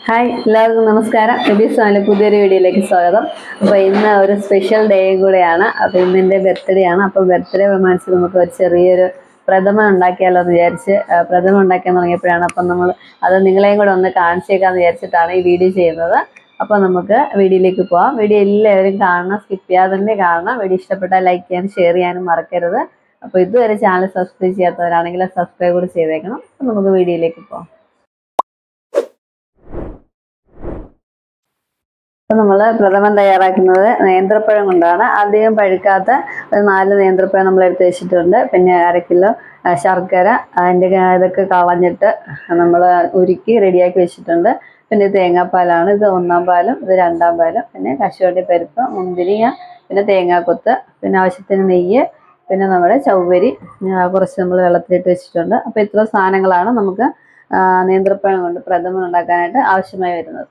Hi എല്ലാവർക്കും നമസ്കാരം. എബിസാനിലെ പുതിയൊരു വീഡിയോയിലേക്ക് സ്വാഗതം. അപ്പോൾ ഇന്ന് ഒരു സ്പെഷ്യൽ ഡേയും കൂടെയാണ്. അപ്പോൾ ഇന്നെൻ്റെ ബർത്ത്ഡേ ആണ്. അപ്പോൾ ബർത്ത്ഡേ പ്രമാണിച്ച് നമുക്ക് ഒരു ചെറിയൊരു പ്രഥമ ഉണ്ടാക്കിയാലോ എന്ന് വിചാരിച്ച് പ്രഥമ ഉണ്ടാക്കാൻ തുടങ്ങിയപ്പോഴാണ്. അപ്പം നമ്മൾ അത് നിങ്ങളെയും കൂടെ ഒന്ന് കാണിച്ചേക്കാമെന്ന് വിചാരിച്ചിട്ടാണ് ഈ വീഡിയോ ചെയ്യുന്നത്. അപ്പോൾ നമുക്ക് വീഡിയോയിലേക്ക് പോവാം. വീഡിയോ എല്ലാവരും കാണണം, സ്കിപ്പ് ചെയ്യാതെ തന്നെ കാണണം. വീഡിയോ ഇഷ്ടപ്പെട്ടാൽ ലൈക്ക് ചെയ്യാനും ഷെയർ ചെയ്യാനും മറക്കരുത്. അപ്പോൾ ഇതുവരെ ചാനൽ സബ്സ്ക്രൈബ് ചെയ്യാത്തവരാണെങ്കിൽ സബ്സ്ക്രൈബ് കൂടി ചെയ്തേക്കണം. അപ്പോൾ നമുക്ക് വീഡിയോയിലേക്ക് പോവാം. അപ്പോൾ നമ്മൾ പ്രഥമൻ തയ്യാറാക്കുന്നത് നേന്ത്രപ്പഴം കൊണ്ടാണ്. അധികം പഴുക്കാത്ത ഒരു 4 നേന്ത്രപ്പഴം നമ്മൾ എടുത്ത് വെച്ചിട്ടുണ്ട്. പിന്നെ 1/2 കിലോ ശർക്കര, അതിൻ്റെ ഇതൊക്കെ കളഞ്ഞിട്ട് നമ്മൾ ഉരുക്കി റെഡിയാക്കി വെച്ചിട്ടുണ്ട്. പിന്നെ തേങ്ങാപ്പാലാണ്, ഇത് 1-ാം പാലും ഇത് 2-ാം പാലും. പിന്നെ കശുവണ്ടി പരിപ്പ്, മുന്തിരിങ്ങ, പിന്നെ തേങ്ങാക്കൊത്ത്, പിന്നെ ആവശ്യത്തിന് നെയ്യ്, പിന്നെ നമ്മുടെ ചവ്വരി കുറച്ച് നമ്മൾ വെള്ളത്തിലിട്ട് വെച്ചിട്ടുണ്ട്. അപ്പോൾ ഇത്ര സാധനങ്ങളാണ് നമുക്ക് നേന്ത്രപ്പഴം കൊണ്ട് പ്രഥമൻ ഉണ്ടാക്കാനായിട്ട് ആവശ്യമായി വരുന്നത്.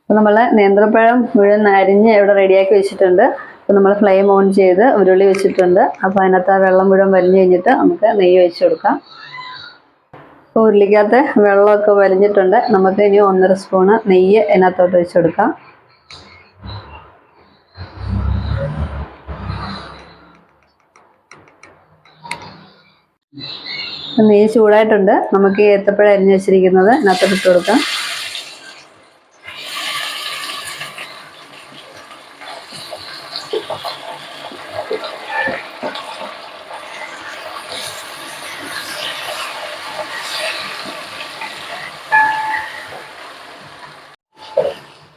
അപ്പോൾ നമ്മൾ നേന്ത്രപ്പഴം മുഴുവൻ അരിഞ്ഞ് ഇവിടെ റെഡിയാക്കി വെച്ചിട്ടുണ്ട്. അപ്പോൾ നമ്മൾ ഫ്ലെയിം ഓൺ ചെയ്ത് ഉരുളി വെച്ചിട്ടുണ്ട്. അപ്പോൾ അതിനകത്ത് ആ വെള്ളം മുഴുവൻ വലിഞ്ഞ് കഴിഞ്ഞിട്ട് നമുക്ക് നെയ്യ് ഒഴിച്ച് കൊടുക്കാം. അപ്പോൾ ഉരുളിക്കകത്ത് വെള്ളമൊക്കെ വലിഞ്ഞിട്ടുണ്ട്. നമുക്ക് ഇനി 1.5 സ്പൂണ് നെയ്യ് അതിനകത്തോട്ട് ഒഴിച്ച് കൊടുക്കാം. നെയ്യ് ചൂടായിട്ടുണ്ട്. നമുക്ക് ഈ ഏത്തപ്പഴം അരിഞ്ഞ് വെച്ചിരിക്കുന്നത് അതിനകത്തോട്ട് ഇട്ട് കൊടുക്കാം.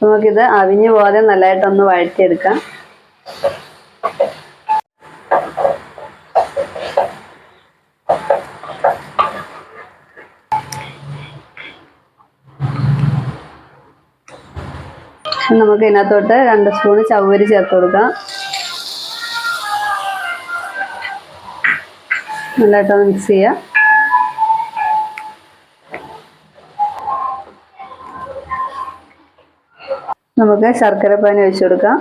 നമുക്കിത് അവിഞ്ഞു പോകാതെ നല്ലതായിട്ടൊന്ന് വഴറ്റിയെടുക്കാം. നമുക്ക് ഇതിനകത്തോട്ട് 2 സ്പൂൺ ചവ്വരി ചേർത്ത് കൊടുക്കാം. നല്ലതായിട്ടൊന്ന് മിക്സ് ചെയ്യാം. നമുക്ക് ശർക്കരപ്പാനി ഒഴിച്ചു കൊടുക്കാം.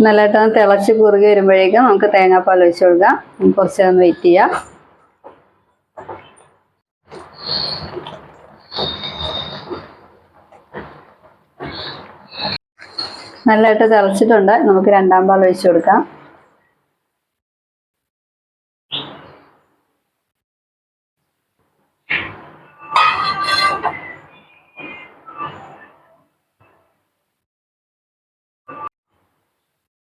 നല്ലതായിട്ടൊന്ന് തിളച്ച് കുറുകി വരുമ്പോഴേക്കും നമുക്ക് തേങ്ങാപ്പാൽ ഒഴിച്ചു കൊടുക്കാം. കുറച്ച് നേരം വെയിറ്റ് ചെയ്യാം. നല്ലതായിട്ട് തിളച്ചിട്ടുണ്ട്. നമുക്ക് 2-ാം പാൽ ഒഴിച്ചു കൊടുക്കാം.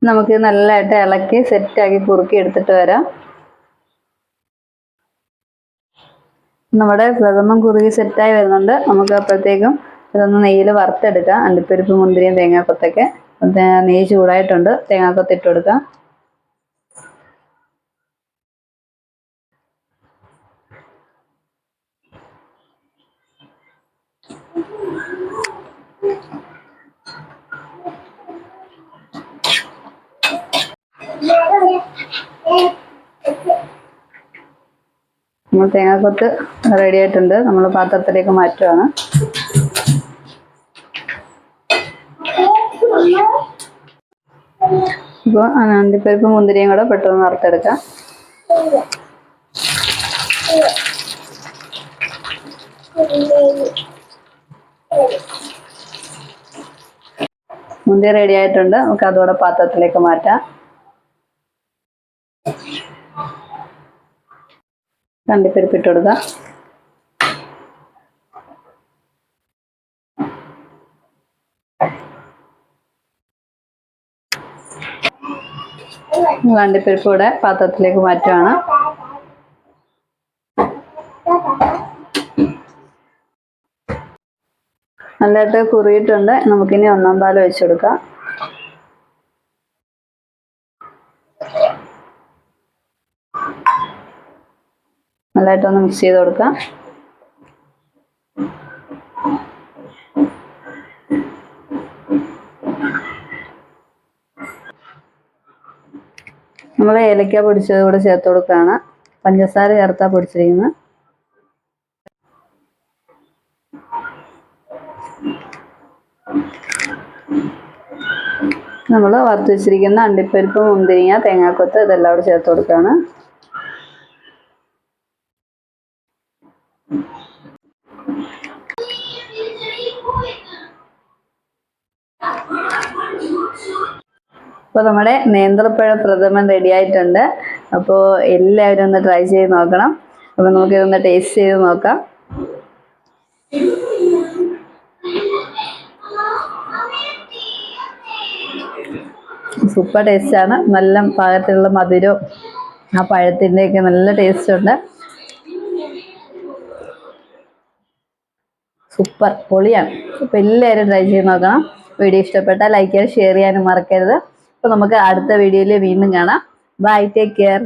നമുക്ക് നല്ലതായിട്ട് ഇളക്കി സെറ്റാക്കി കുറുക്കി എടുത്തിട്ട് വരാം. നമ്മുടെ പ്രഥമൻ കുറുകി സെറ്റായി വരുന്നുണ്ട്. നമുക്ക് അപ്പോഴത്തേക്കും ഇതൊന്ന് നെയ്യിൽ വറുത്തെടുക്കാം. അണ്ടിപ്പരിപ്പ്, മുന്തിരിയും, തേങ്ങാക്കൊത്തൊക്കെ. നെയ്യ് ചൂടായിട്ടുണ്ട്. തേങ്ങാക്കൊത്ത് ഇട്ട് കൊടുക്കാം. നമ്മൾ തേങ്ങാക്കൊത്ത് റെഡി ആയിട്ടുണ്ട്. നമ്മൾ പാത്രത്തിലേക്ക് മാറ്റുകയാണ്. ഇപ്പോൾ അണ്ടിപ്പരിപ്പ്, മുന്തിരിയും കൂടെ പെട്ടെന്ന് വറുത്തെടുക്കാം. മുന്തിരി റെഡി ആയിട്ടുണ്ട്. നമുക്ക് അതോടെ പാത്രത്തിലേക്ക് മാറ്റാം. അണ്ടിപ്പരിപ്പ് ഇട്ട് കൊടുക്കാം. അണ്ടിപ്പരിപ്പ് കൂടെ പാത്രത്തിലേക്ക് മാറ്റുകയാണ്. നല്ലതായിട്ട് കുറുകിയിട്ടുണ്ട്. നമുക്കിനി 1-ാം പാൽ ഒഴിച്ചു കൊടുക്കാം. നല്ലതായിട്ടൊന്ന് മിക്സ് ചെയ്ത് കൊടുക്കാം. നമ്മൾ ഏലക്ക പൊടിച്ചത് കൂടെ ചേർത്ത് കൊടുക്കുകയാണ്. പഞ്ചസാര ചേർത്താ പൊടിച്ചിരിക്കുന്നത്. നമ്മൾ വറുത്ത് വെച്ചിരിക്കുന്ന അണ്ടിപ്പരിപ്പ്, മുന്തിരിങ്ങ, തേങ്ങാക്കൊത്ത് ഇതെല്ലാം കൂടെ ചേർത്ത് കൊടുക്കുകയാണ്. അപ്പോൾ നമ്മുടെ നേന്ത്രപ്പഴ പ്രഥമൻ റെഡി ആയിട്ടുണ്ട്. അപ്പോൾ എല്ലാവരും ഒന്ന് ട്രൈ ചെയ്ത് നോക്കണം. അപ്പോൾ നമുക്കിതൊന്ന് ടേസ്റ്റ് ചെയ്ത് നോക്കാം. സൂപ്പർ ടേസ്റ്റാണ്. നല്ല പാകത്തിലുള്ള മധുരവും ആ പഴത്തിൻ്റെയൊക്കെ നല്ല ടേസ്റ്റ് ഉണ്ട്. സൂപ്പർ പൊളിയാണ്. അപ്പോൾ എല്ലാവരും ട്രൈ ചെയ്ത് നോക്കണം. വീഡിയോ ഇഷ്ടപ്പെട്ടാൽ ലൈക്ക് ചെയ്യാനും ഷെയർ ചെയ്യാനും മറക്കരുത്. അപ്പോൾ നമുക്ക് അടുത്ത വീഡിയോയിൽ വീണ്ടും കാണാം. Bye, take care.